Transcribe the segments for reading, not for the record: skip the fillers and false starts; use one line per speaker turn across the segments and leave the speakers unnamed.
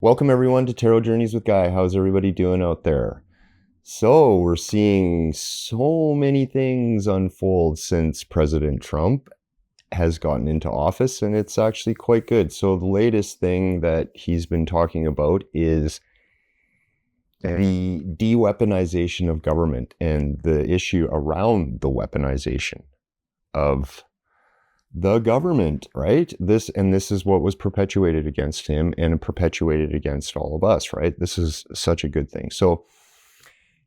Welcome everyone to Tarot Journeys with Guy. How's everybody doing out there? So we're seeing so many things unfold since President Trump has gotten into office, and it's actually quite good. So the latest thing that he's been talking about is the de-weaponization of government and the issue around the weaponization of the government, right? This is what was perpetuated against him and perpetuated against all of us, right? This is such a good thing. So,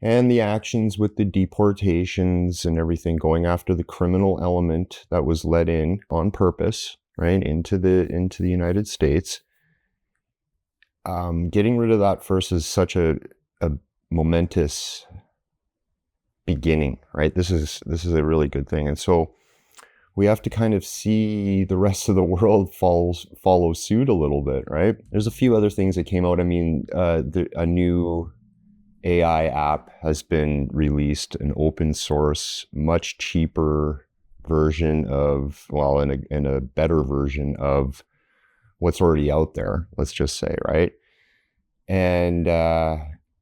and the actions with the deportations and everything, going after the criminal element that was let in on purpose, right, into the United States. Getting rid of that first is such a momentous beginning, right? This is a really good thing, and so we have to kind of see the rest of the world follow suit a little bit, right? There's a few other things that came out. I mean, a new AI app has been released, an open source, much cheaper version of, well, in a better version of what's already out there, let's just say, right? And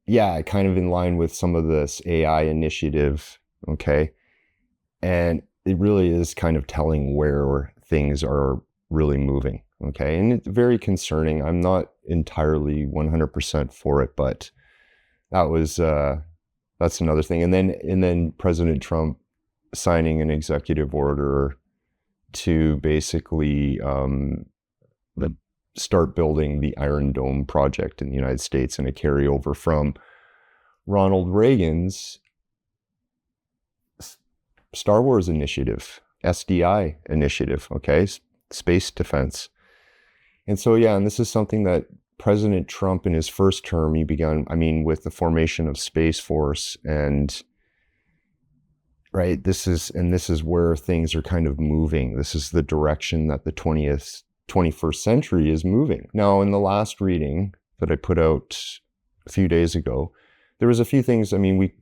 yeah, kind of in line with some of this AI initiative, okay? And it really is kind of telling where things are really moving, okay? And it's very concerning. I'm not entirely 100% for it, but that's another thing. And then President Trump signing an executive order to basically start building the Iron Dome project in the United States, and a carryover from Ronald Reagan's Star Wars initiative, SDI initiative, okay, space defense. And so, yeah, and this is something that President Trump in his first term, he began, I mean, with the formation of Space Force, and right, this is where things are kind of moving. This is the direction that the 21st century is moving. Now, in the last reading that I put out a few days ago, there was a few things, I mean,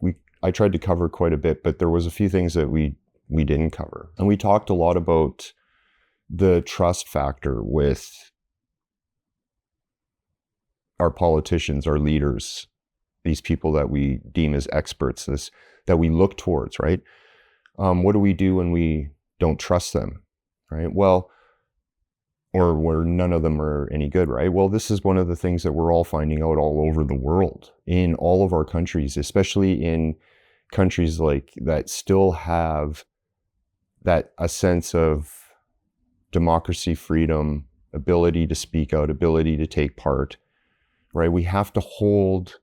I tried to cover quite a bit, but there was a few things that we didn't cover. And we talked a lot about the trust factor with our politicians, our leaders, these people that we deem as experts, that we look towards, right? What do we do when we don't trust them, right? Well, or where none of them are any good, right? Well, this is one of the things that we're all finding out all over the world, in all of our countries, especially in countries like that still have that a sense of democracy, freedom, ability to speak out, ability to take part, right? We have to hold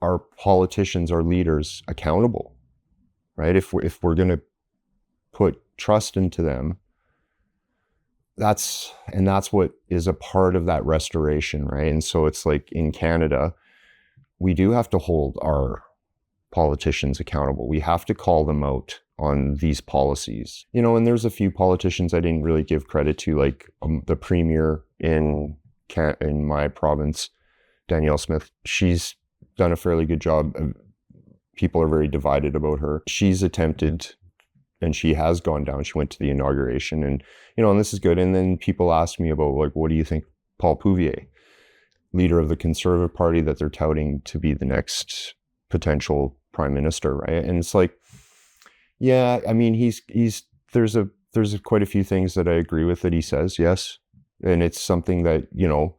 our politicians, our leaders accountable, right? If we're going to put trust into them, that's what is a part of that restoration, right? And so it's like in Canada, we do have to hold our politicians accountable. We have to call them out on these policies, you know. And there's a few politicians I didn't really give credit to, like the premier in my province, Danielle Smith. She's done a fairly good job. People are very divided about her. She's attempted, and she has gone down. She went to the inauguration, and you know, and this is good. And then people ask me about, like, what do you think Paul Pouvier, leader of the Conservative Party that they're touting to be the next potential prime minister, right? And it's like, yeah, I mean, there's quite a few things that I agree with that he says, yes. And it's something that, you know,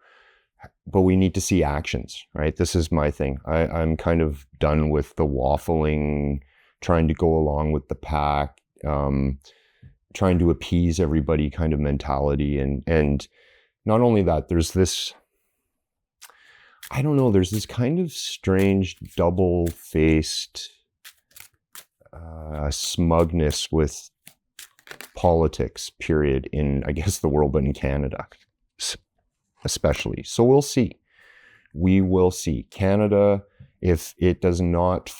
but we need to see actions, right? This is my thing. I'm kind of done with the waffling, trying to go along with the pack, trying to appease everybody kind of mentality. And not only that, there's this, I don't know, there's this kind of strange double-faced smugness with politics, period, in, I guess, the world, but in Canada especially. So we'll see. We will see. Canada, if it does not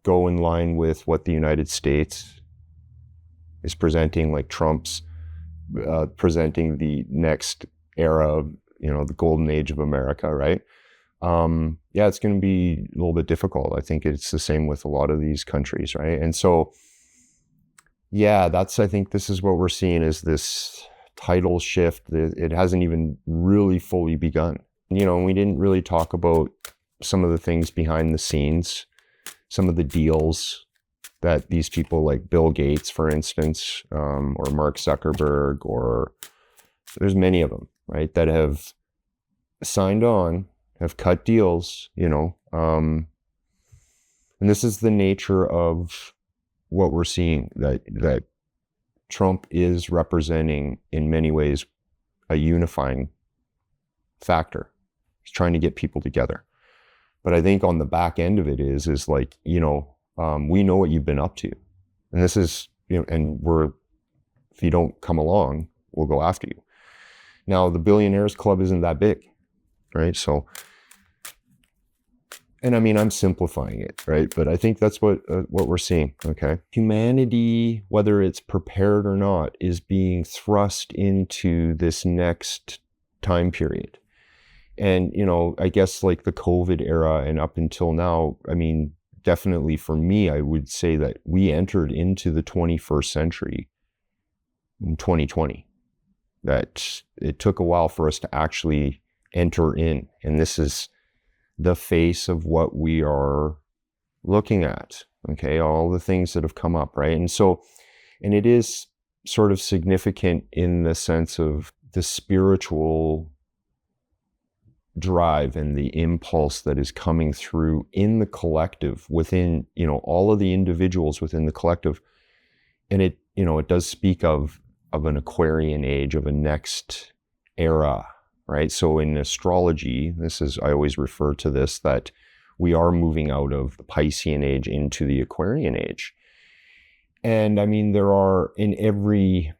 go in line with what the United States is presenting, like Trump's presenting the next era of, you know, the golden age of America, right? Yeah, it's going to be a little bit difficult. I think it's the same with a lot of these countries, right? And so, yeah, I think this is what we're seeing, is this title shift. It hasn't even really fully begun. You know, we didn't really talk about some of the things behind the scenes, some of the deals that these people like Bill Gates, for instance, or Mark Zuckerberg, or there's many of them, right, that have signed on, have cut deals, you know, and this is the nature of what we're seeing, that Trump is representing in many ways a unifying factor. He's trying to get people together. But I think on the back end of it is like, you know, we know what you've been up to. And this is, you know, and if you don't come along, we'll go after you. Now, the Billionaires Club isn't that big, right? So, and I mean, I'm simplifying it, right? But I think that's what we're seeing, okay? Humanity, whether it's prepared or not, is being thrust into this next time period. And, you know, I guess like the COVID era and up until now, I mean, definitely for me, I would say that we entered into the 21st century in 2020. That it took a while for us to actually enter in. And this is the face of what we are looking at, okay? All the things that have come up, right? And so, and it is sort of significant in the sense of the spiritual drive and the impulse that is coming through in the collective, within, you know, all of the individuals within the collective. And it, you know, it does speak of an Aquarian age, of a next era, right? So in astrology, this is, I always refer to this, that we are moving out of the Piscean age into the Aquarian age. And I mean, there are, in every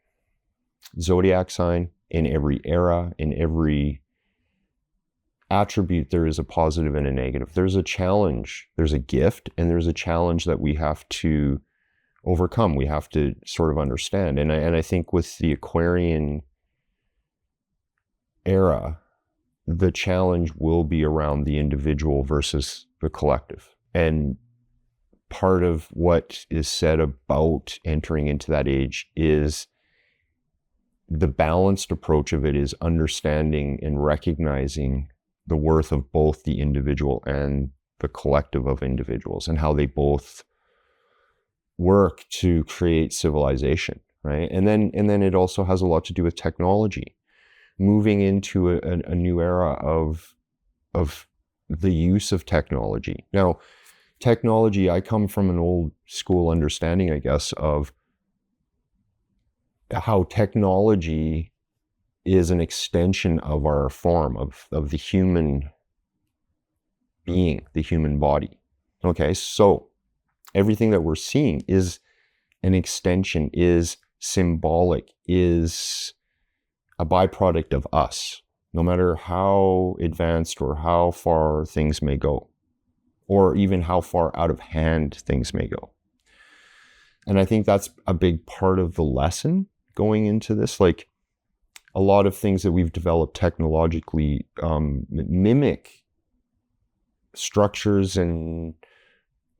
zodiac sign, in every era, in every attribute, there is a positive and a negative. There's a challenge, there's a gift, and there's a challenge that we have to overcome. We have to sort of understand. And I think with the Aquarian era, the challenge will be around the individual versus the collective. And part of what is said about entering into that age is the balanced approach of it is understanding and recognizing the worth of both the individual and the collective of individuals, and how they both work to create civilization, right? And then it also has a lot to do with technology, moving into a new era of the use of technology. Now, technology, I come from an old school understanding, I guess, of how technology is an extension of our form, of the human being, the human body. Okay, so everything that we're seeing is an extension, is symbolic, is a byproduct of us, no matter how advanced or how far things may go, or even how far out of hand things may go. And I think that's a big part of the lesson going into this. Like, a lot of things that we've developed technologically mimic structures and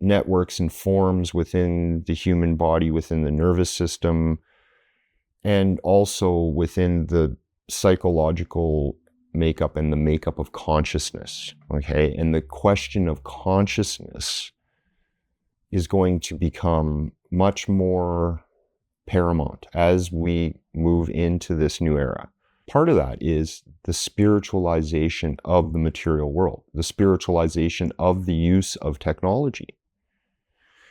networks and forms within the human body, within the nervous system, and also within the psychological makeup and the makeup of consciousness, okay? And the question of consciousness is going to become much more paramount as we move into this new era. Part of that is the spiritualization of the material world, the spiritualization of the use of technology.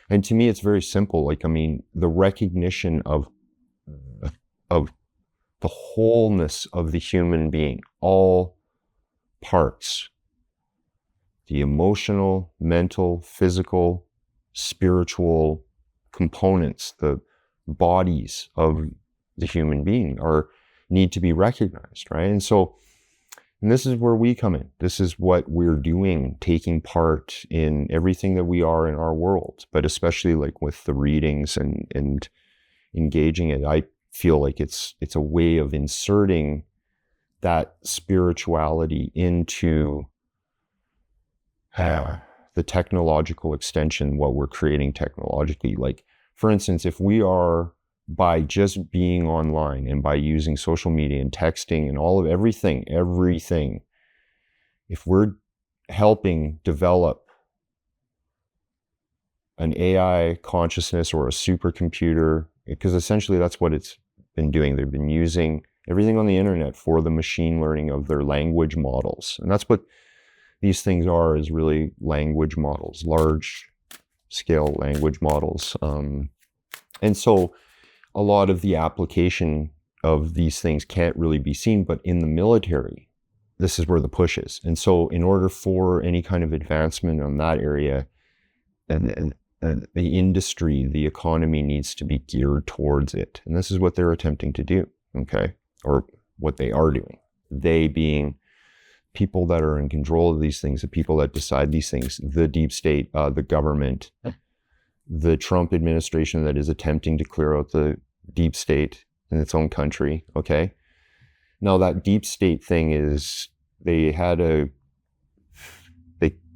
And to me, it's very simple. Like, I mean, the recognition of the wholeness of the human being, all parts, the emotional, mental, physical, spiritual components, the bodies of the human being need to be recognized, right? And so, and this is where we come in. This is what we're doing, taking part in everything that we are in our world, but especially like with the readings and engaging it. I feel like it's a way of inserting that spirituality into the technological extension, what we're creating technologically. Like, for instance, if we are by just being online and by using social media and texting and all of everything, if we're helping develop an AI consciousness or a supercomputer, because essentially that's what it's been doing. They've been using everything on the internet for the machine learning of their language models. And that's what these things are, is really language models, large scale language models. And so a lot of the application of these things can't really be seen, but in the military, this is where the push is. And so in order for any kind of advancement on that area, and the industry, the economy needs to be geared towards it. And this is what they're attempting to do, okay? Or what they are doing. They being people that are in control of these things, the people that decide these things, the deep state, the government, the Trump administration that is attempting to clear out the deep state in its own country, okay? Now that deep state thing is, they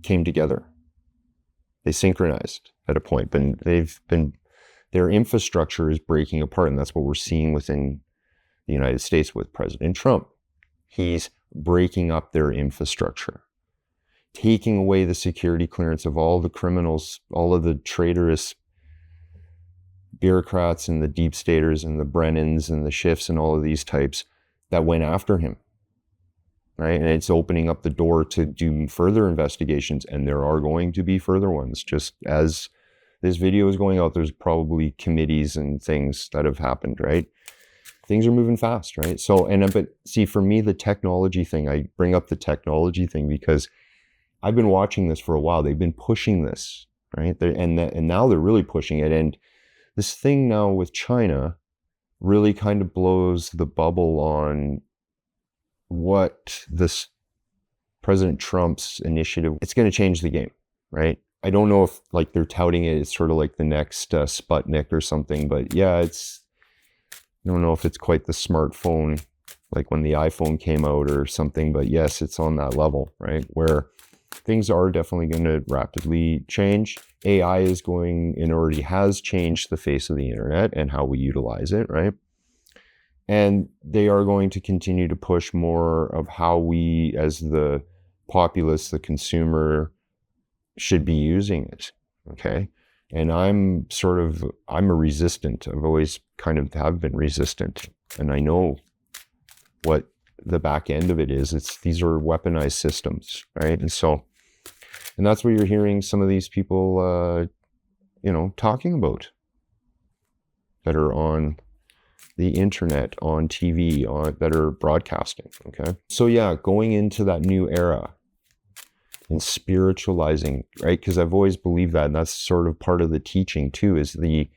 came together. They synchronized at a point, but their infrastructure is breaking apart, and that's what we're seeing within the United States with President Trump. He's breaking up their infrastructure, taking away the security clearance of all the criminals, all of the traitorous bureaucrats and the deep staters and the Brennans and the Schiffs and all of these types that went after him, right? And it's opening up the door to do further investigations, and there are going to be further ones. Just as this video is going out, there's probably committees and things that have happened, right? Things are moving fast, right? So, but see, for me, the technology thing, I bring up the technology thing because I've been watching this for a while. They've been pushing this, right? And now they're really pushing it. And this thing now with China really kind of blows the bubble on what this President Trump's initiative, it's going to change the game, right? I don't know if like they're touting it, it's sort of like the next Sputnik or something, but yeah, I don't know if it's quite the smartphone, like when the iPhone came out or something, but yes, it's on that level, right? Where things are definitely going to rapidly change. AI is going, and already has changed the face of the internet and how we utilize it, right? And they are going to continue to push more of how we, as the populace, the consumer, should be using it, okay? And I'm a resistant. I've always kind of have been resistant. And I know what the back end of it is. These are weaponized systems, right? And that's what you're hearing some of these people, talking about that are on the internet, on TV, that are broadcasting, okay? So yeah, going into that new era and spiritualizing, right? Because I've always believed that, and that's sort of part of the teaching too, is the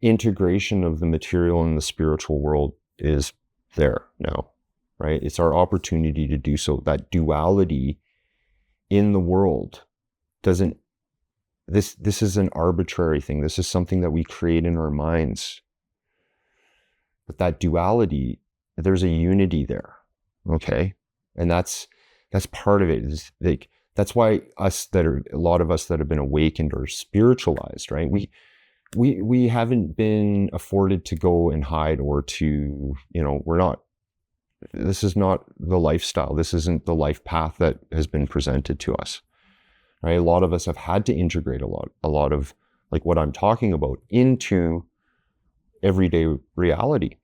integration of the material and the spiritual world is there now, right? It's our opportunity to do so. That duality in the world doesn't, this is an arbitrary thing. This is something that we create in our minds. But that duality, there's a unity there, okay? And that's part of it. Is like, that's why a lot of us that have been awakened or spiritualized, right? We haven't been afforded to go and hide or to, this is not the lifestyle. This isn't the life path that has been presented to us, right? A lot of us have had to integrate a lot of like what I'm talking about into everyday reality.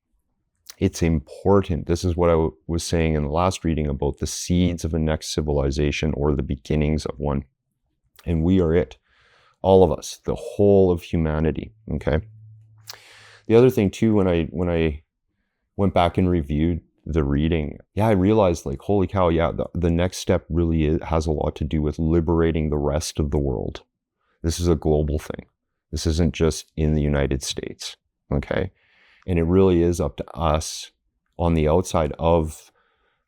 It's important. This is what I was saying in the last reading about the seeds of a next civilization or the beginnings of one. And we are it. All of us, the whole of humanity, okay? The other thing too, when I went back and reviewed the reading, I realized like, holy cow, the next step really has a lot to do with liberating the rest of the world. This is a global thing. This isn't just in the United States, okay? And it really is up to us on the outside of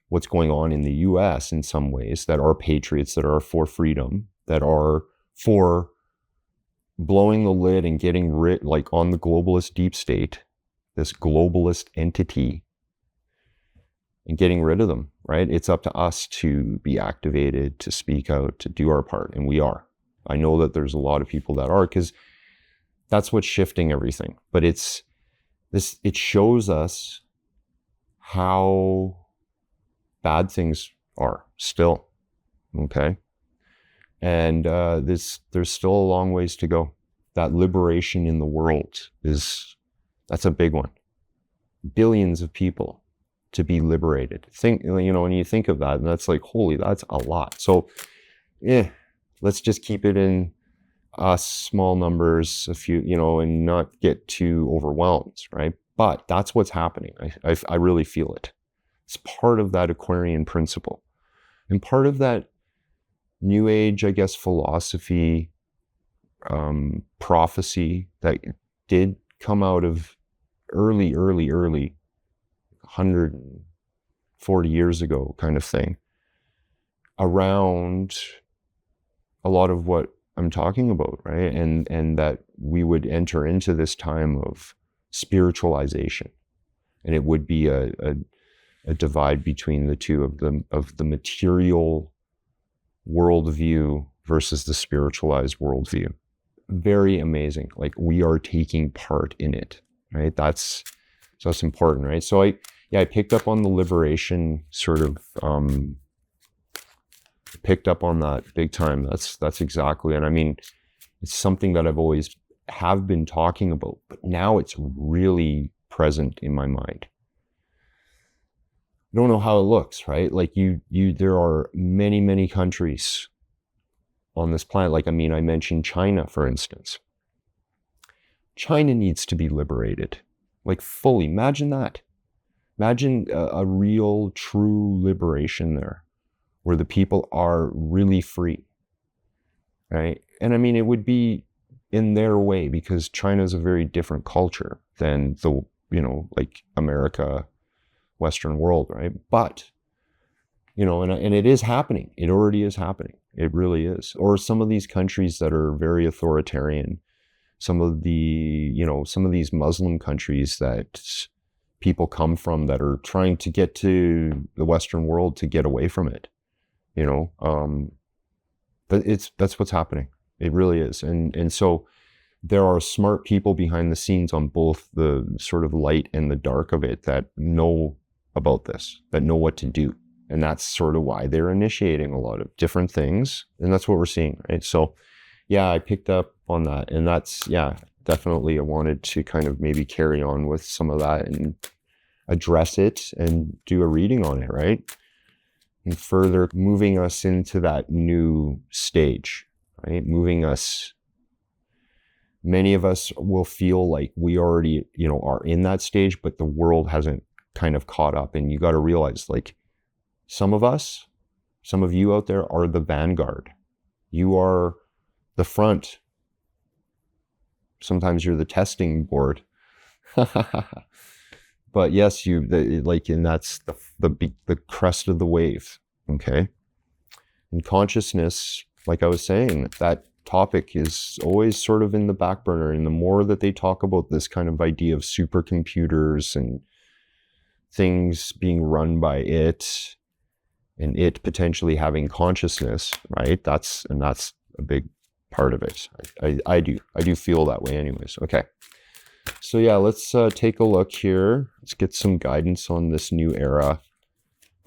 what's going on in the US in some ways, that are patriots, that are for freedom, that are for blowing the lid and getting rid, like on the globalist deep state, this globalist entity, and getting rid of them, right? It's up to us to be activated, to speak out, to do our part, and we are. I know that there's a lot of people that are, because that's what's shifting everything. But it's it shows us how bad things are still. Okay. And there's still a long ways to go. That liberation in the world that's a big one. Billions of people to be liberated. Think, when you think of that, and that's like, holy, that's a lot. So, let's just keep it in small numbers, a few, and not get too overwhelmed, right? But that's what's happening. I really feel it. It's part of that Aquarian principle, and part of that New Age, I guess, philosophy, prophecy that did come out of early 140 years ago kind of thing, around a lot of what I'm talking about, right? And that we would enter into this time of spiritualization, and it would be a divide between the two of the material worldview versus the spiritualized worldview. Very amazing. Like, we are taking part in it, right? So that's important, right? So I picked up on the liberation sort of, picked up on that big time. That's exactly, and I mean, it's something that I've always have been talking about, but now it's really present in my mind. I don't know how it looks, right? Like there are many countries on this planet. Like, I mean, I mentioned China, for instance. China needs to be liberated, like, fully. Imagine that. Imagine a real, true liberation there, where the people are really free, right? And I mean, it would be in their way, because China is a very different culture than the, like America, Western world, right? But, and it is happening. It already is happening. It really is. Or some of these countries that are very authoritarian, some of these Muslim countries that people come from that are trying to get to the Western world to get away from it, but that's what's happening. It really is. And so there are smart people behind the scenes on both the sort of light and the dark of it that know about this, that know what to do. And that's sort of why they're initiating a lot of different things. And that's what we're seeing, right? So I picked up on that. And that's, definitely I wanted to kind of maybe carry on with some of that and address it and do a reading on it, right? And further moving us into that new stage, right? Many of us will feel like we already, are in that stage, but the world hasn't kind of caught up. And you got to realize, like, some of you out there are the vanguard. You are the front. Sometimes you're the testing board. But yes, and that's the crest of the wave, okay? And consciousness, like I was saying, that topic is always sort of in the back burner. And the more that they talk about this kind of idea of supercomputers and things being run by it, and it potentially having consciousness, right? That's a big part of it. I do feel that way anyways. Okay. So let's take a look here. Let's get some guidance on this new era,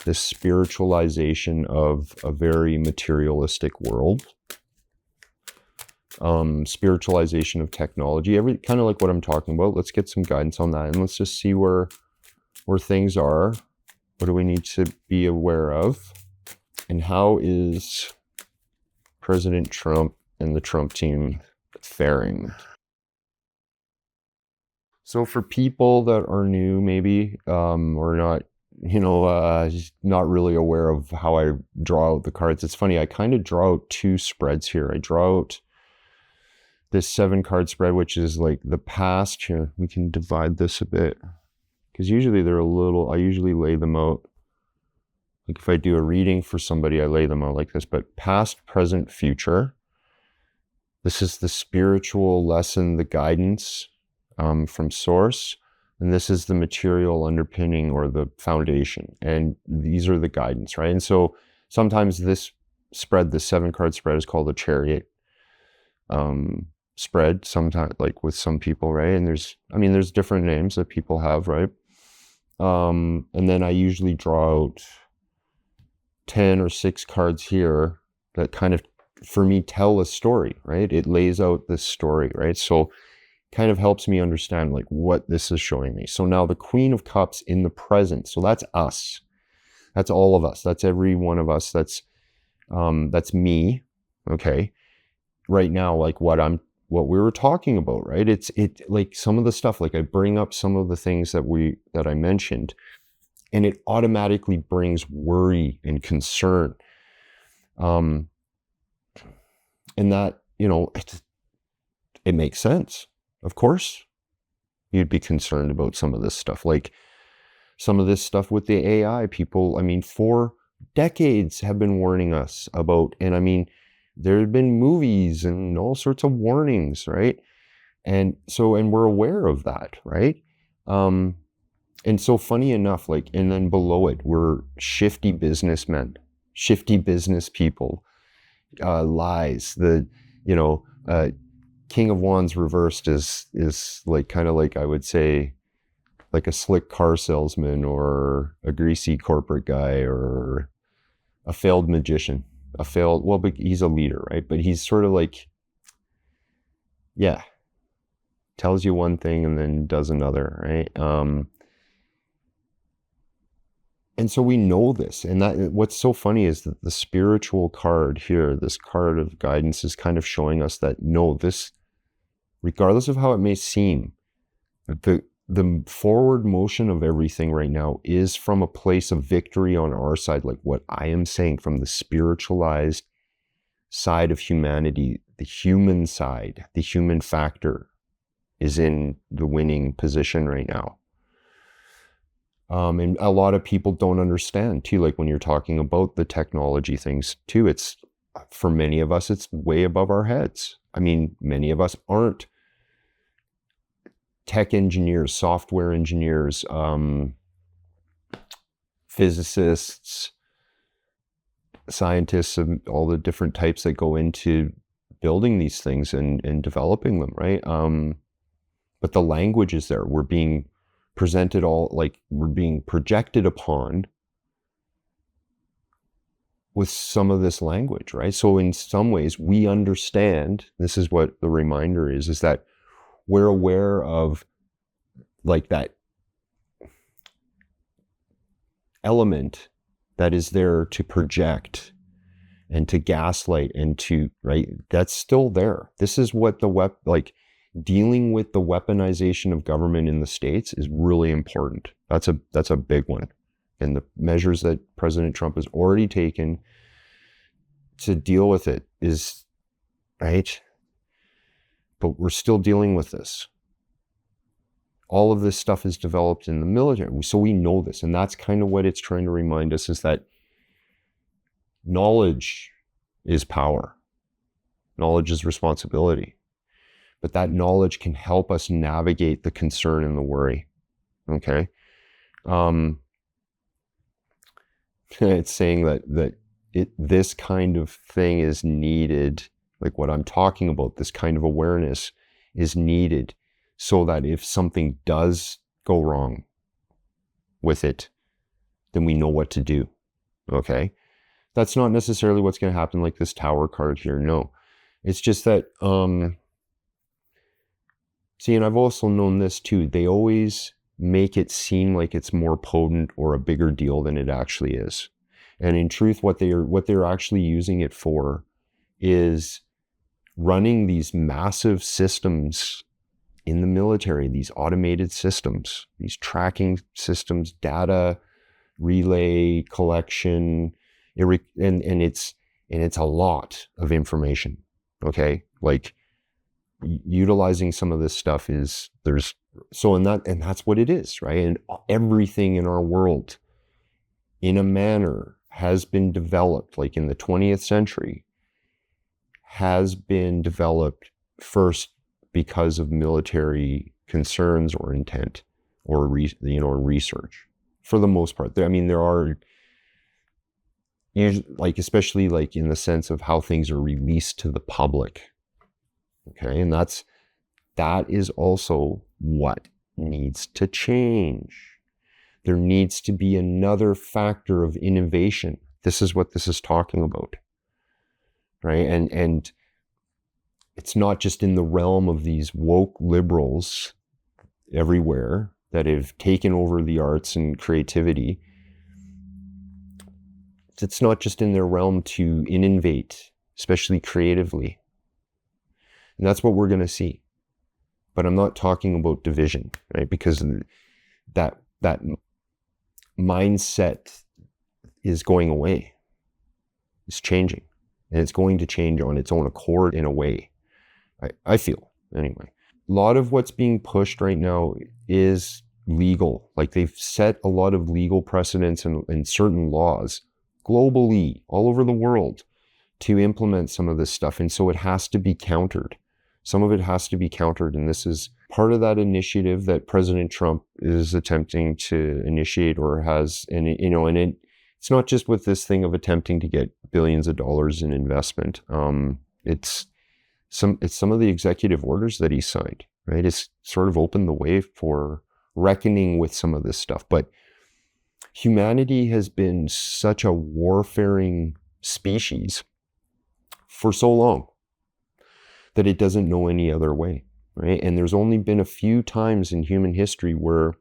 this spiritualization of a very materialistic world, spiritualization of technology, kind of like what I'm talking about. Let's get some guidance on that, and let's just see where things are. What do we need to be aware of? And how is President Trump and the Trump team faring? So for people that are new, maybe, or not, not really aware of how I draw out the cards, it's funny, I kind of draw out two spreads here. I draw out this 7-card spread, which is like the past. Here, we can divide this a bit, because usually I usually lay them out. Like if I do a reading for somebody, I lay them out like this, but past, present, future. This is the spiritual lesson, the guidance from source. And this is the material underpinning or the foundation. And these are the guidance, right? And so sometimes this spread, the 7-card spread, is called a chariot. spread sometimes, like with some people, right? And there's different names that people have, right? And then I usually draw out 10 or 6 cards here that kind of, for me, tell a story, right? It lays out this story, right? So kind of helps me understand like what this is showing me. So now the Queen of Cups in the present. So that's us. That's all of us. That's every one of us. That's me. Okay. Right now, like what we were talking about, right? It like some of the stuff, like I bring up some of the things that I mentioned, and it automatically brings worry and concern. And that, it makes sense. Of course, you'd be concerned about some of this stuff, like some of this stuff with the AI. People, for decades have been warning us about, and there have been movies and all sorts of warnings, right? And we're aware of that, right? And so funny enough, like, and then below it, we're shifty businessmen, shifty business people, lies, King of Wands reversed is like kind of like, I would say, like a slick car salesman or a greasy corporate guy or a failed magician, but he's a leader, right? But he's sort of like, yeah, tells you one thing and then does another, right? And so we know this, and that what's so funny is that the spiritual card here, this card of guidance, is kind of showing us that no, this, regardless of how it may seem, the forward motion of everything right now is from a place of victory on our side. Like what I am saying, from the spiritualized side of humanity, the human side, the human factor is in the winning position right now. And a lot of people don't understand too, like when you're talking about the technology things too, it's, for many of us, it's way above our heads. Many of us aren't tech engineers, software engineers, physicists, scientists of all the different types that go into building these things and developing them, right? But the language is there. We're being presented we're being projected upon with some of this language, right? So in some ways we understand, this is what the reminder is that we're aware of like that element that is there to project and to gaslight and to, right? That's still there. This is what dealing with the weaponization of government in the States is really important. That's a big one. And the measures that President Trump has already taken to deal with it is, right? But we're still dealing with this. All of this stuff is developed in the military. So we know this. And that's kind of what it's trying to remind us, is that knowledge is power. Knowledge is responsibility. But that knowledge can help us navigate the concern and the worry. Okay? It's saying that this kind of thing is needed, like what I'm talking about, this kind of awareness is needed so that if something does go wrong with it, then we know what to do. Okay? That's not necessarily what's going to happen like this Tower card here. No. It's just that, see, and I've also known this too, they always make it seem like it's more potent or a bigger deal than it actually is. And in truth, what they're actually using it for is running these massive systems in the military, these automated systems, these tracking systems, data relay collection, and it's a lot of information. Okay, like utilizing some of this stuff and that's what it is, right? And everything in our world, in a manner, has been developed, like in the 20th century, has been developed first because of military concerns or intent or research, for the most part. There are, like, especially like in the sense of how things are released to the public, Okay. And that is also what needs to change. There needs to be another factor of innovation. This is what this is talking about, right? And it's not just in the realm of these woke liberals everywhere that have taken over the arts and creativity. It's not just in their realm to innovate, especially creatively. And that's what we're going to see. But I'm not talking about division, right? Because that mindset is going away. It's changing. And it's going to change on its own accord in a way. I feel, anyway. A lot of what's being pushed right now is legal. Like they've set a lot of legal precedents and certain laws globally, all over the world, to implement some of this stuff. And so it has to be countered. Some of it has to be countered. And this is part of that initiative that President Trump is attempting to initiate or has, and it's not just with this thing of attempting to get billions of dollars in investment. It's some of the executive orders that he signed, right? It's sort of opened the way for reckoning with some of this stuff. But humanity has been such a warfaring species for so long that it doesn't know any other way, right? And there's only been a few times in human history where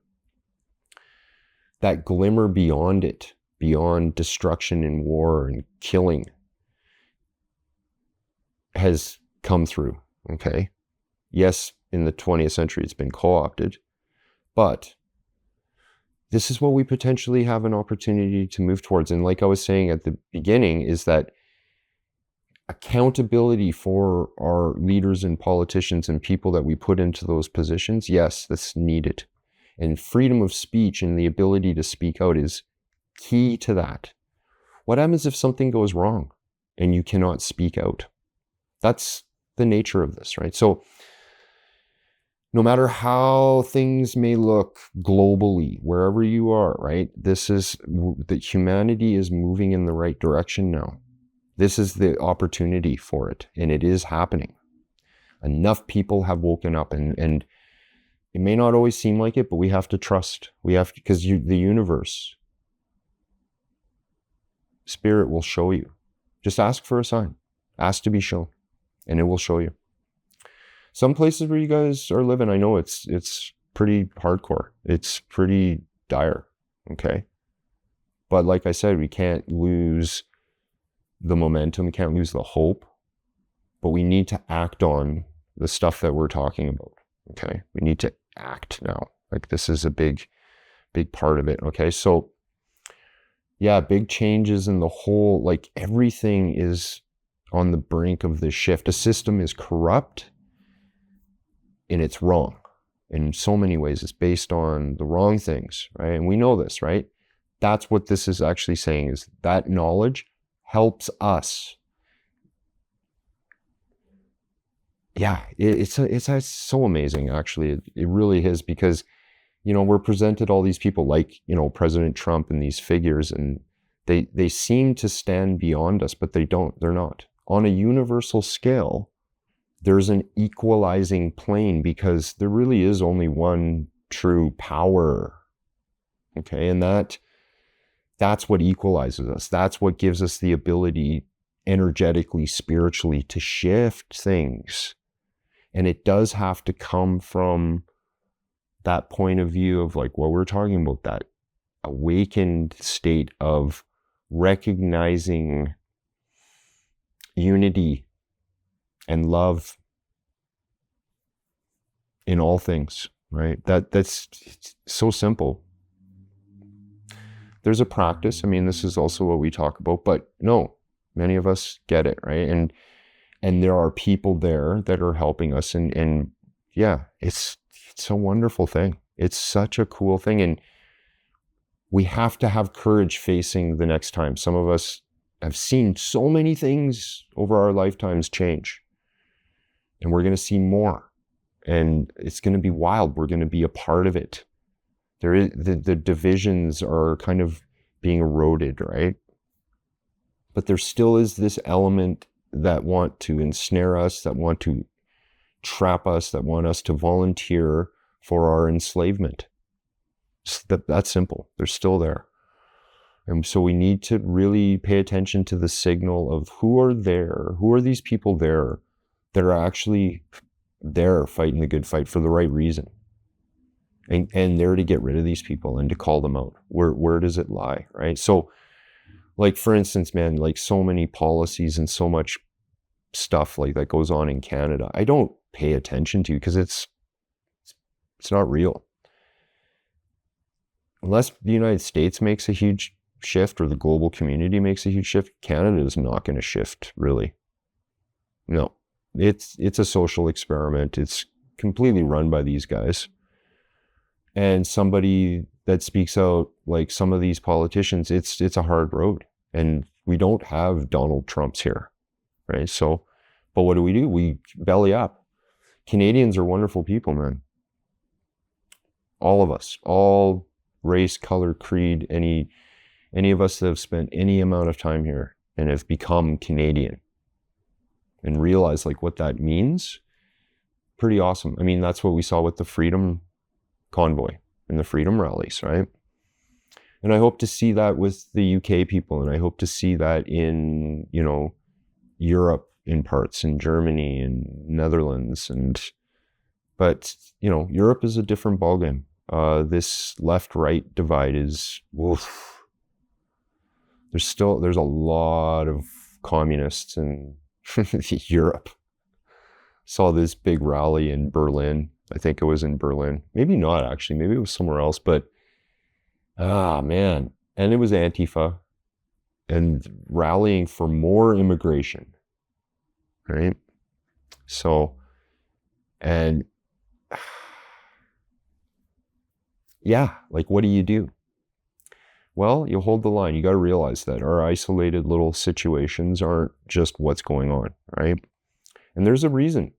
that glimmer beyond it, beyond destruction and war and killing, has come through, okay? Yes, in the 20th century it's been co-opted, but this is what we potentially have an opportunity to move towards. And like I was saying at the beginning, is that accountability for our leaders and politicians and people that we put into those positions, yes, that's needed. And freedom of speech and the ability to speak out is key to that. What happens if something goes wrong and you cannot speak out? That's the nature of this, right? So no matter how things may look globally, wherever you are, right? This is that humanity is moving in the right direction now. This is the opportunity for it, and it is happening. Enough people have woken up, and it may not always seem like it, but we have to trust. We have to, because the universe, spirit will show you. Just ask for a sign. Ask to be shown, and it will show you. Some places where you guys are living, I know it's pretty hardcore. It's pretty dire, okay? But like I said, we can't lose the momentum, we can't lose the hope, but we need to act on the stuff that we're talking about, okay? We need to act now. Like this is a big part of it, okay? So yeah, big changes in the whole, like everything is on the brink of this shift. A system is corrupt and it's wrong. In so many ways, it's based on the wrong things, right? And we know this, right? That's what this is actually saying, is that knowledge helps us. Yeah, it's so amazing, actually. It really is, because, we're presented all these people like, President Trump and these figures, and they seem to stand beyond us, but they don't. They're not. On a universal scale, there's an equalizing plane, because there really is only one true power, okay? And that's what equalizes us. That's what gives us the ability energetically, spiritually, to shift things. And it does have to come from that point of view of like what we're talking about, that awakened state of recognizing unity and love in all things, right? That's so simple. There's a practice. I mean, this is also what we talk about, but no, many of us get it, right? And there are people there that are helping us, and yeah, it's a wonderful thing. It's such a cool thing, and we have to have courage facing the next time. Some of us have seen so many things over our lifetimes change, and we're going to see more, and it's going to be wild. We're going to be a part of it. There is the divisions are kind of being eroded, right? But there still is this element that want to ensnare us, that want to trap us, that want us to volunteer for our enslavement. It's that simple. They're still there. And so we need to really pay attention to the signal of who are there, who are these people there that are actually there fighting the good fight for the right reason. And there to get rid of these people and to call them out. Where does it lie, right? So, like, for instance, man, like so many policies and so much stuff like that goes on in Canada, I don't pay attention to because it's not real. Unless the United States makes a huge shift or the global community makes a huge shift, Canada is not going to shift, really. No, it's a social experiment. It's completely run by these guys. And somebody that speaks out like some of these politicians, it's a hard road. And we don't have Donald Trumps here, right? So, but what do? We belly up. Canadians are wonderful people, man. All of us, all race, color, creed, any of us that have spent any amount of time here and have become Canadian and realize like what that means, pretty awesome. I mean, that's what we saw with the Freedom Convoy and the Freedom Rallies, right? And I hope to see that with the UK people, and I hope to see that in, you know, Europe in parts, in Germany and Netherlands, but you know, Europe is a different ballgame. This left-right divide is, oof. There's a lot of communists in Europe. Saw this big rally in Berlin. I think it was in Berlin. Maybe not, actually. Maybe it was somewhere else. But, man. And it was Antifa. And rallying for more immigration. Right? So, and yeah, like what do? Well, you hold the line. You got to realize that our isolated little situations aren't just what's going on, right? And there's a reason.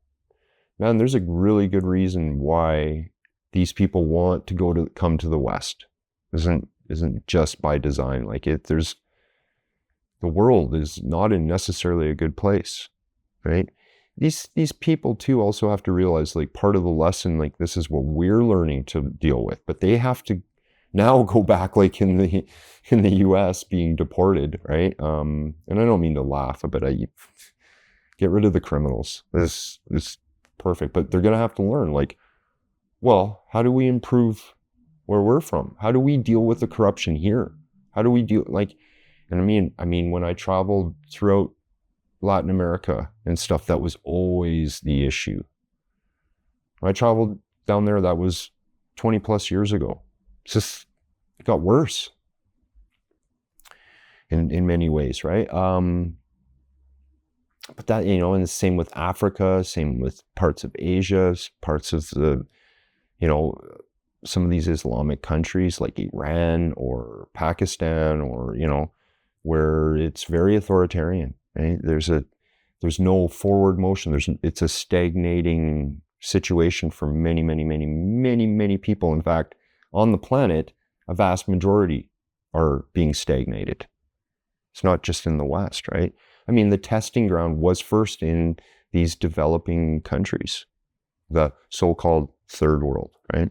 Man, there's a really good reason why these people want to come to the West. Isn't just by design. Like the world is not in necessarily a good place, right? These people too also have to realize, like, part of the lesson, like, this is what we're learning to deal with, but they have to now go back, like in the US, being deported, right? And I don't mean to laugh, but I get rid of the criminals. This is perfect, but they're gonna have to learn, like, well, how do we improve where we're from? How do we deal with the corruption here? How do we deal, like, and I mean, when I traveled throughout Latin America and stuff, that was always the issue. When I traveled down there, that was 20 plus years ago. It's just, it got worse in many ways, right? But that, you know, and the same with Africa, same with parts of Asia, parts of the, you know, some of these Islamic countries like Iran or Pakistan, or, you know, where it's very authoritarian, right? There's no forward motion. It's a stagnating situation for many people. In fact, on the planet, a vast majority are being stagnated. It's not just in the West, right? I mean, the testing ground was first in these developing countries, the so-called third world, right?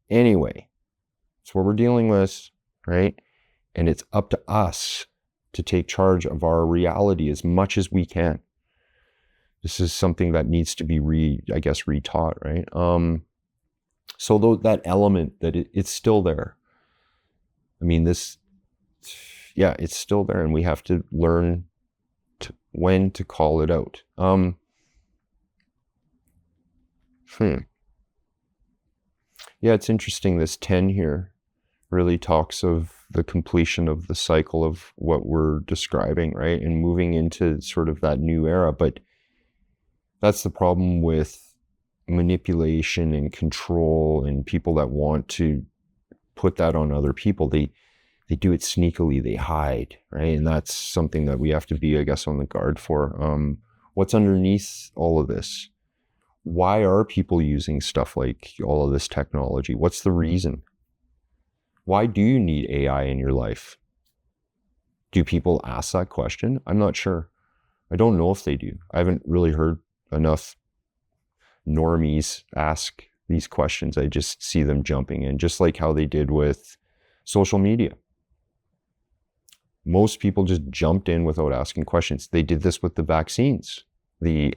Anyway, it's what we're dealing with, right? And it's up to us to take charge of our reality as much as we can. This is something that needs to be retaught, right? So that element that it's still there. I mean, it's still there, and we have to learn when to call it out. Yeah, it's interesting. This 10 here really talks of the completion of the cycle of what we're describing, right? And moving into sort of that new era. But that's the problem with manipulation and control and people that want to put that on other people. They do it sneakily, they hide, right? And that's something that we have to be, I guess, on the guard for. What's underneath all of this? Why are people using stuff like all of this technology? What's the reason? Why do you need AI in your life? Do people ask that question? I'm not sure. I don't know if they do. I haven't really heard enough normies ask these questions, I just see them jumping in, just like how they did with social media. Most people just jumped in without asking questions. They did this with the vaccines, the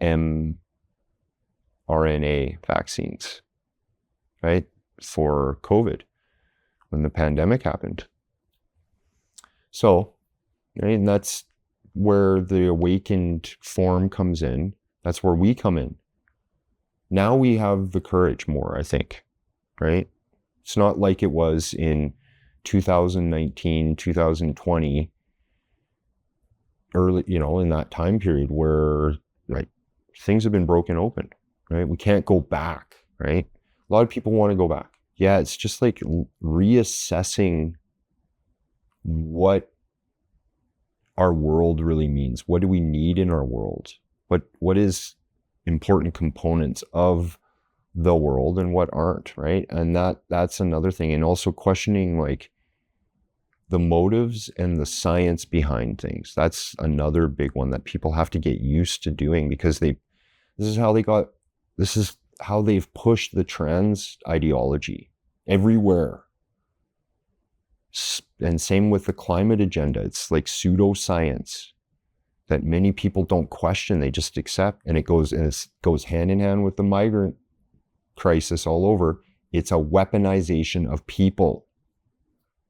mRNA vaccines, right? For COVID, when the pandemic happened. So, right, and that's where the awakened form comes in. That's where we come in. Now we have the courage more, I think, right? It's not like it was in 2019, 2020, early, in that time period where, right, things have been broken open, right? We can't go back, right? A lot of people want to go back. Yeah, it's just like reassessing what our world really means. What do we need in our world? What is important components of the world and what aren't, right? And that's another thing. And also questioning like the motives and the science behind things. That's another big one that people have to get used to doing, because this is how they've pushed the trans ideology everywhere. And same with the climate agenda. It's like pseudoscience that many people don't question, they just accept, and it goes hand in hand with the migrant crisis all over. It's a weaponization of people.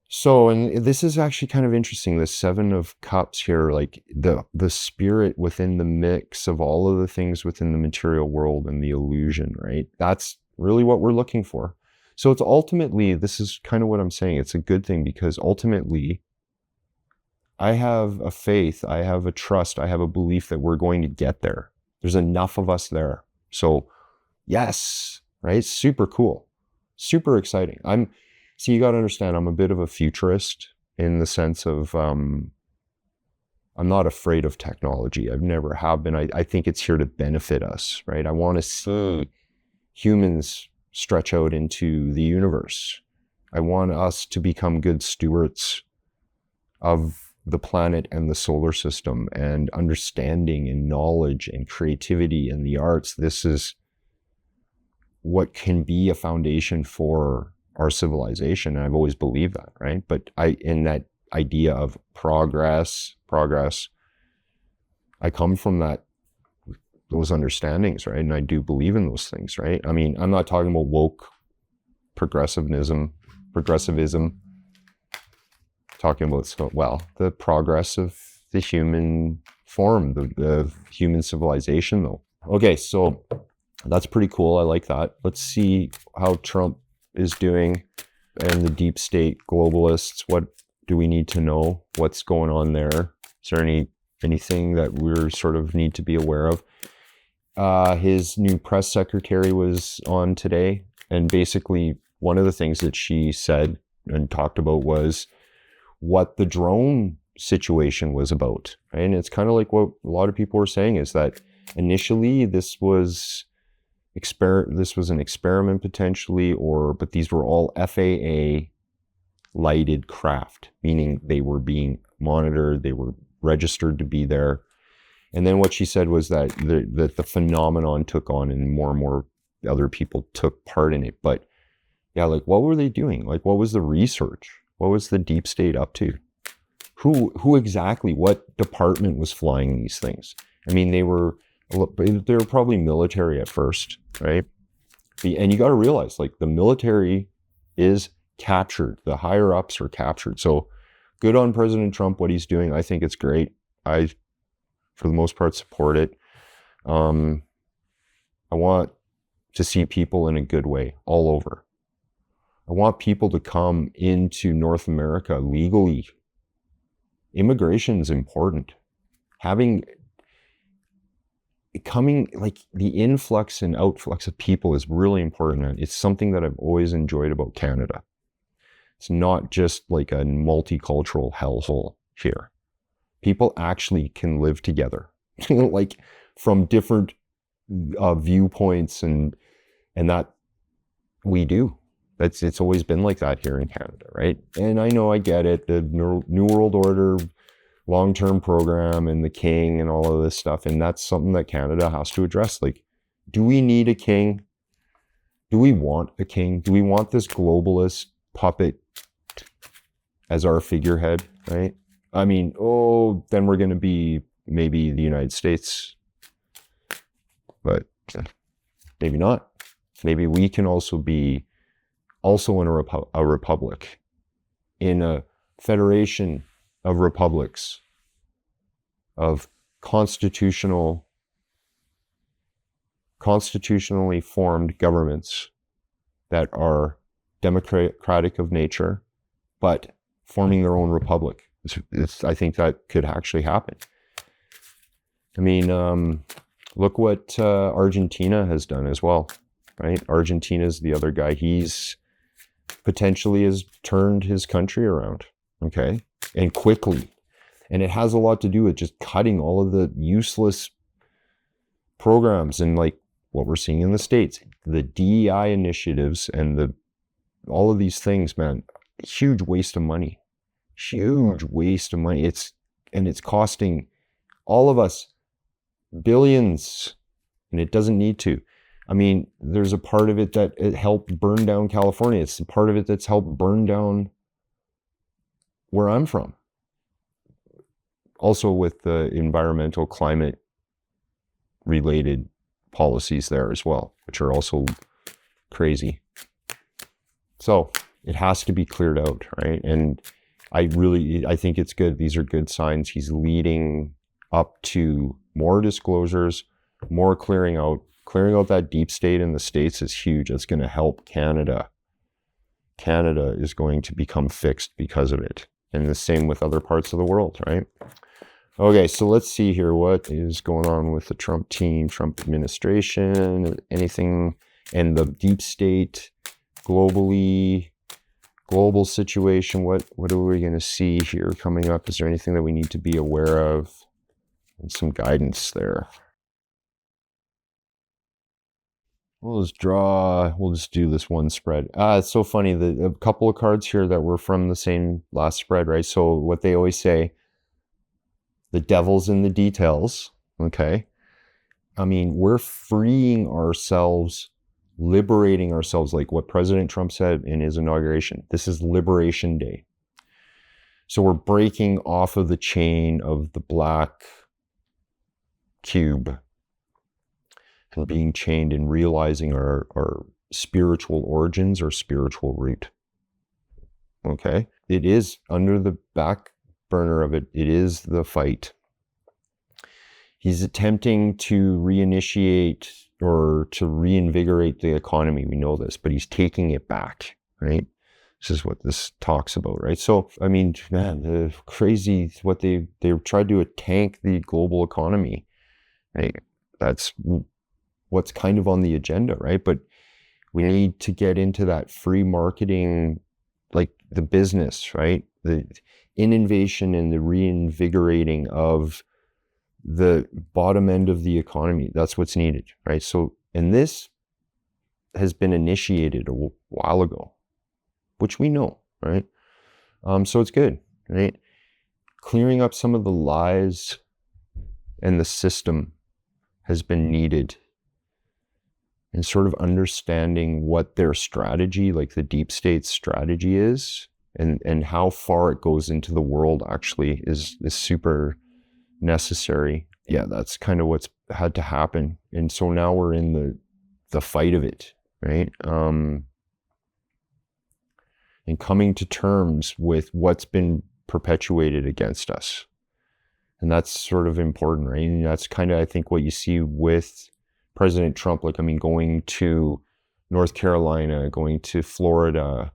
So, and this is actually kind of interesting, the Seven of Cups here, like the spirit within the mix of all of the things within the material world and the illusion, right? That's really what we're looking for. So it's ultimately, this is kind of what I'm saying, it's a good thing, because ultimately I have a faith, I have a trust, I have a belief that we're going to get there. There's enough of us there. So yes, right? Super cool, super exciting. So you got to understand, I'm a bit of a futurist in the sense of, I'm not afraid of technology. I've never have been. I think it's here to benefit us, right? I want to see humans stretch out into the universe. I want us to become good stewards of the planet and the solar system, and understanding and knowledge and creativity and the arts. This is what can be a foundation for our civilization. And I've always believed that, right? But in that idea of progress, I come from those understandings, right? And I do believe in those things, right? I mean, I'm not talking about woke progressivism, talking about, the progress of the human form, the human civilization though. Okay, so that's pretty cool. I like that. Let's see how Trump is doing and the deep state globalists. What do we need to know? What's going on there? Is there anything that we sort of need to be aware of? His new press secretary was on today, and basically one of the things that she said and talked about was what the drone situation was about, right? And it's kind of like what a lot of people were saying, is that initially this was an experiment potentially, but these were all FAA lighted craft, meaning they were being monitored, they were registered to be there. And then what she said was that the phenomenon took on, and more other people took part in it. But yeah, like what were they doing? Like what was the research? What was the deep state up to? Who exactly, what department was flying these things? I mean, they were probably military at first, right? And you got to realize, like, the military is captured. The higher ups are captured. So good on President Trump, what he's doing. I think it's great. I, for the most part, support it. I want to see people in a good way all over. I want people to come into North America legally. Immigration is important. Like the influx and outflux of people is really important. It's something that I've always enjoyed about Canada. It's not just like a multicultural hellhole here. People actually can live together, like from different viewpoints, and that we do. It's always been like that here in Canada, right? And I know, I get it, the New World Order long-term program and the King and all of this stuff, and that's something that Canada has to address. Like, Do we need a king? Do we want a king? Do we want this globalist puppet as our figurehead, right? I mean, then we're going to be maybe the United States, but maybe not. Maybe we can also be in a republic, in a federation of republics, of constitutionally formed governments that are democratic of nature, but forming their own republic. I think that could actually happen. I mean, look what Argentina has done as well, right? Argentina's the other guy. He's potentially has turned his country around, okay? And quickly. And it has a lot to do with just cutting all of the useless programs and like what we're seeing in the States, the DEI initiatives and all of these things, man, huge waste of money. Huge waste of money. It's costing all of us billions, and it doesn't need to. I mean, there's a part of it that it helped burn down California. It's a part of it that's helped burn down where I'm from. Also with the environmental climate related policies there as well, which are also crazy. So it has to be cleared out, right? And I think it's good. These are good signs. He's leading up to more disclosures, more clearing out that deep state in the States is huge. That's going to help Canada. Canada is going to become fixed because of it. And the same with other parts of the world, right? Okay, so let's see here. What is going on with the Trump team, Trump administration, anything, and the deep state, global situation? What are we going to see here coming up? Is there anything that we need to be aware of? And some guidance there. We'll just do this one spread. It's so funny. A couple of cards here that were from the same last spread, right? So what they always say, the devil's in the details, okay? I mean, we're freeing ourselves, liberating ourselves, like what President Trump said in his inauguration. This is Liberation Day. So we're breaking off of the chain of the black cube and being chained and realizing our spiritual origins or spiritual root. Okay? It is under the back burner of it. It is the fight. He's attempting to reinitiate or to reinvigorate the economy. We know this, but he's taking it back, right? This is what this talks about, right? So, I mean, man, the crazy, what they tried to tank the global economy, right? That's what's kind of on the agenda, right? But we need to get into that free marketing, like the business, right? The innovation and the reinvigorating of the bottom end of the economy. That's what's needed, right? So, and this has been initiated a while ago, which we know, right? So it's good, right? Clearing up some of the lies and the system has been needed, and sort of understanding what their strategy, like the deep state strategy is, and how far it goes into the world actually is super necessary. Yeah, that's kind of what's had to happen. And so now we're in the fight of it, right? And coming to terms with what's been perpetuated against us. And that's sort of important, right? And that's kind of, I think, what you see with President Trump, like, I mean, going to North Carolina, going to Florida,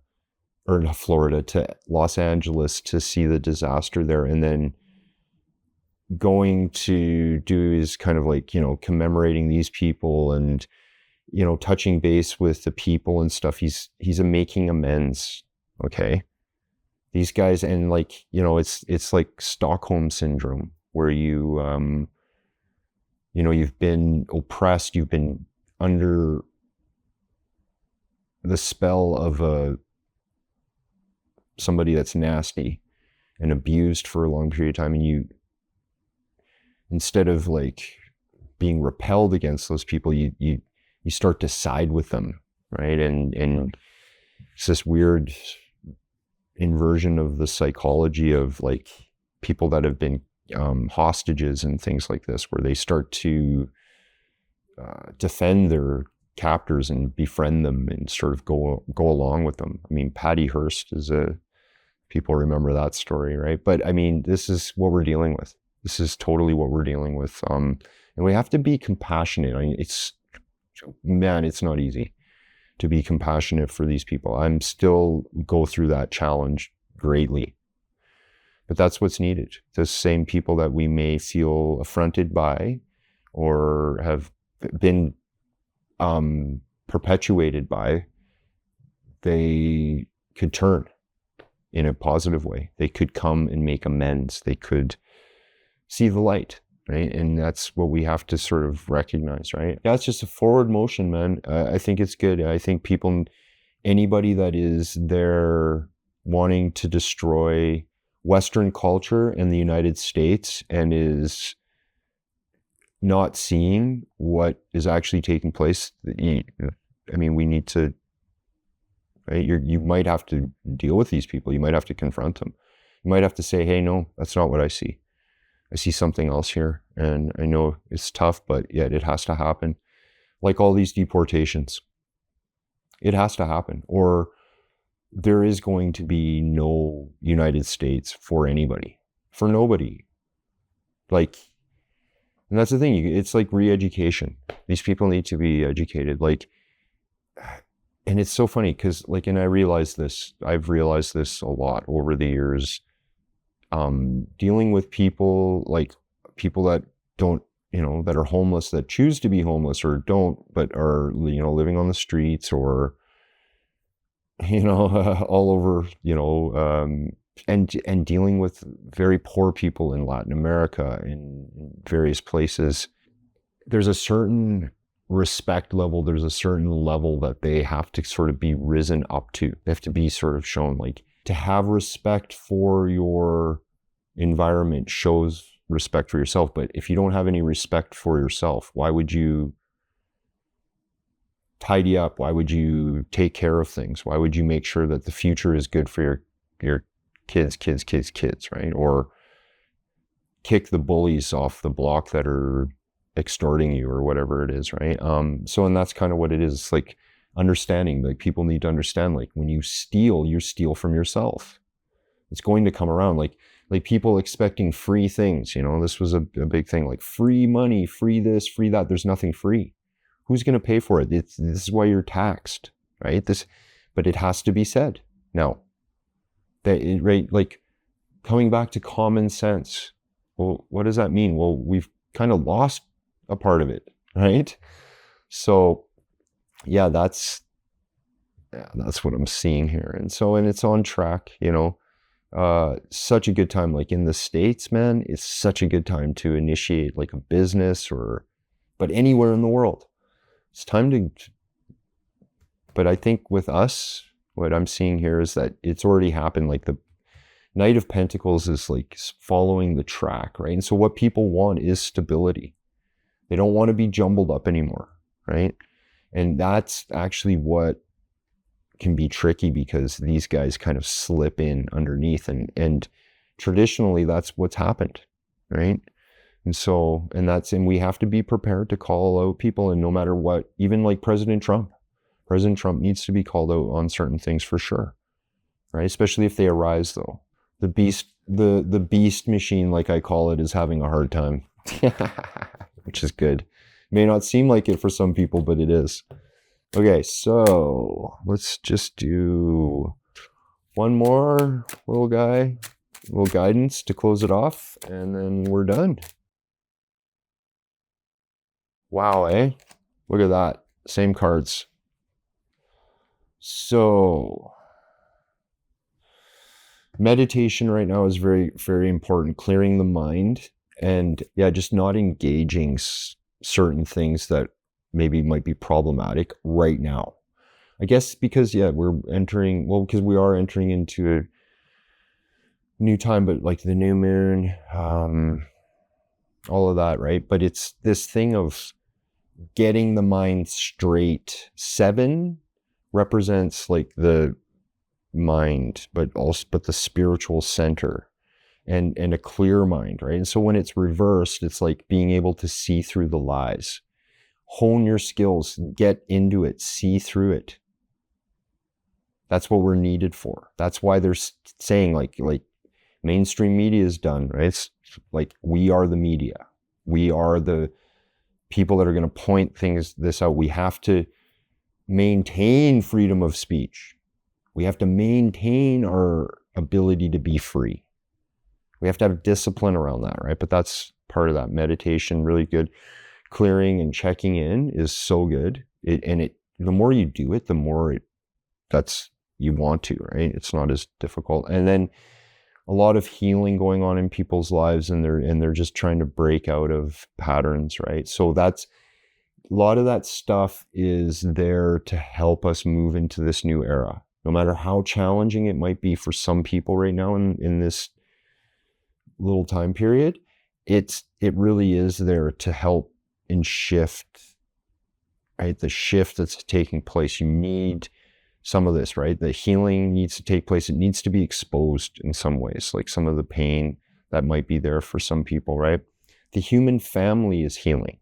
or not Florida, to Los Angeles to see the disaster there, and then going to do is kind of like, you know, commemorating these people and, you know, touching base with the people and stuff. He's making amends, okay? These guys, and like, you know, it's like Stockholm syndrome, where you, you know, you've been oppressed, you've been under the spell of somebody that's nasty and abused for a long period of time, and you, instead of like being repelled against those people, you start to side with them, right? And it's this weird inversion of the psychology of like people that have been hostages and things like this, where they start to defend their captors and befriend them and sort of go along with them. I mean, Patty Hearst is people remember that story, right? But I mean, this is what we're dealing with. This is totally what we're dealing with. And we have to be compassionate. I mean, it's not easy to be compassionate for these people. I'm still go through that challenge greatly. But that's what's needed. The same people that we may feel affronted by or have been perpetuated by, they could turn in a positive way. They could come and make amends. They could see the light, right? And that's what we have to sort of recognize, right? That's just a forward motion, man. I think it's good. I think anybody that is there wanting to destroy Western culture in the United States and is not seeing what is actually taking place, I mean, we need to, right? You might have to deal with these people. You might have to confront them. You might have to say, hey, no, that's not what I see. I see something else here. And I know it's tough, but yet it has to happen. Like all these deportations, it has to happen, or there is going to be no United States for anybody, for nobody. Like, and that's the thing, it's like re-education. These people need to be educated. Like, and it's so funny because like, and I've realized this a lot over the years, dealing with people, like people that don't, that are homeless, that choose to be homeless or don't, but are, living on the streets or, all over, and dealing with very poor people in Latin America in various places. There's a certain respect level, there's a certain level that they have to sort of be risen up to. They have to be sort of shown, like, to have respect for your environment shows respect for yourself. But if you don't have any respect for yourself, why would you tidy up? Why would you take care of things? Why would you make sure that the future is good for your kids, right? Or kick the bullies off the block that are extorting you or whatever it is, right? So, and that's kind of what it is. It's like understanding, like people need to understand, like when you steal from yourself. It's going to come around. Like people expecting free things, this was a big thing, like free money, free this, free that. There's nothing free. Who's going to pay for it? This is why you're taxed, right? But it has to be said. Now, right, like coming back to common sense. Well, what does that mean? Well, we've kind of lost a part of it, right? So, yeah, that's what I'm seeing here. And it's on track, such a good time. Like in the States, man, it's such a good time to initiate like a business but anywhere in the world. It's time to, but I think with us, what I'm seeing here is that it's already happened. Like the Knight of Pentacles is like following the track, right? And so what people want is stability. They don't want to be jumbled up anymore, right? And that's actually what can be tricky because these guys kind of slip in underneath and traditionally that's what's happened, right? And we have to be prepared to call out people, and no matter what, even like President Trump needs to be called out on certain things for sure, right? Especially if they arise though. The beast machine, like I call it, is having a hard time, which is good. May not seem like it for some people, but it is. Okay, so let's just do one more little guidance to close it off, and then we're done. Wow, eh? Look at that. Same cards. So, meditation right now is very, very important. Clearing the mind and, just not engaging certain things that maybe might be problematic right now. I guess because, because we are entering into a new time, but like the new moon, all of that, right? But it's this thing of getting the mind straight. 7 represents like the mind, but the spiritual center and a clear mind, right? And so when it's reversed, it's like being able to see through the lies. Hone your skills, get into it, see through it. That's what we're needed for. That's why they're saying like mainstream media is done, right? It's like, we are the media. We are the people that are going to point this out. We have to maintain freedom of speech. We have to maintain our ability to be free. We have to have discipline around that, right? But that's part of that. Meditation, really good. Clearing and checking in is so good. The more you do it, the more you want to, right? It's not as difficult. And then a lot of healing going on in people's lives, and they're just trying to break out of patterns, right? So that's a lot of that stuff is there to help us move into this new era. No matter how challenging it might be for some people right now in this little time period, it really is there to help and shift, right? The shift that's taking place. You need some of this, right? The healing needs to take place. It needs to be exposed in some ways, like some of the pain that might be there for some people, right? The human family is healing.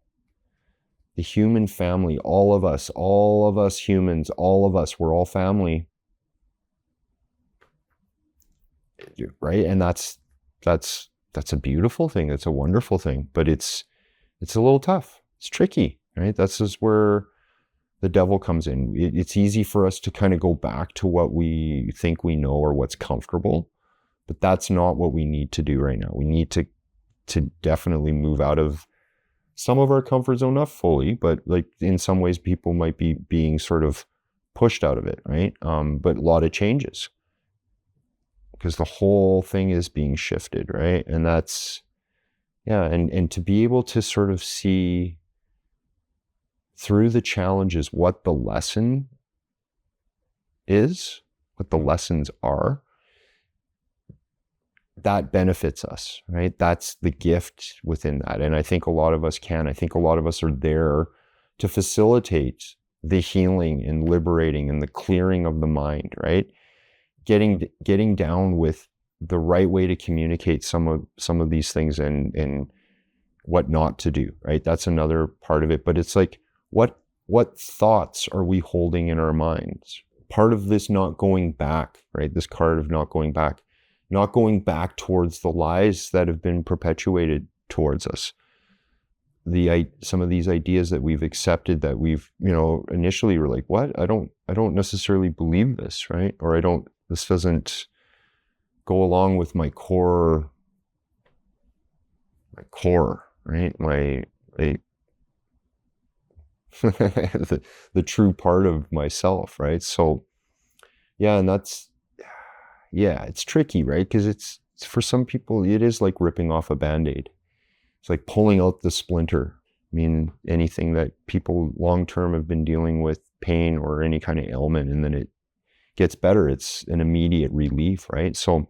The human family, all of us humans, all of us, we're all family, right? And that's a beautiful thing. It's a wonderful thing, but it's a little tough. It's tricky, right? That's just where the devil comes in. It's easy for us to kind of go back to what we think we know or what's comfortable, but that's not what we need to do right now. We need to definitely move out of some of our comfort zone, not fully, but like in some ways people might be being sort of pushed out of it, right? But a lot of changes, because the whole thing is being shifted, right? And that's, yeah, and to be able to sort of see through the challenges what the lesson is, what the lessons are, that benefits us, right? That's the gift within that. And I think a lot of us can. I think a lot of us are there to facilitate the healing and liberating and the clearing of the mind, right? Getting down with the right way to communicate some of these things and what not to do, right? That's another part of it. But it's like, what thoughts are we holding in our minds? Part of this not going back, right? This card of not going back towards the lies that have been perpetuated towards us. Some of these ideas that we've accepted, that we've, initially were like, what? I don't necessarily believe this, right? Or this doesn't go along with my core, right? The true part of myself, right? So yeah, and it's tricky, right? Because it's for some people, it is like ripping off a Band-Aid. It's like pulling out the splinter. I mean, anything that people long-term have been dealing with pain or any kind of ailment, and then it gets better. It's an immediate relief, right? So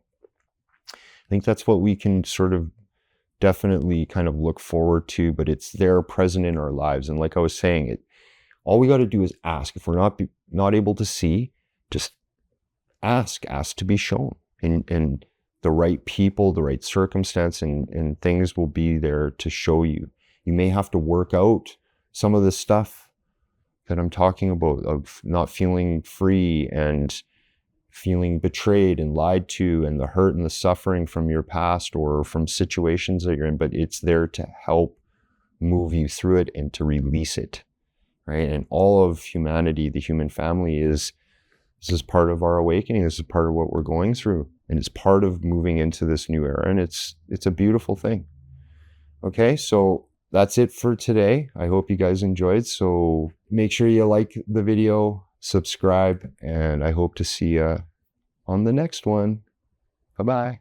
I think that's what we can sort of definitely kind of look forward to, but it's there present in our lives. And like I was saying, all we got to do is ask. If we're not able to see, just ask to be shown, and the right people, the right circumstance and things will be there to show you. You may have to work out some of the stuff that I'm talking about, of not feeling free and feeling betrayed and lied to, and the hurt and the suffering from your past or from situations that you're in, but it's there to help move you through it and to release it, right? And all of humanity, the human family, this is part of our awakening. This is part of what we're going through, and it's part of moving into this new era, and it's a beautiful thing. Okay, so that's it for today. I hope you guys enjoyed. So make sure you like the video, subscribe, and I hope to see you on the next one. Bye-bye.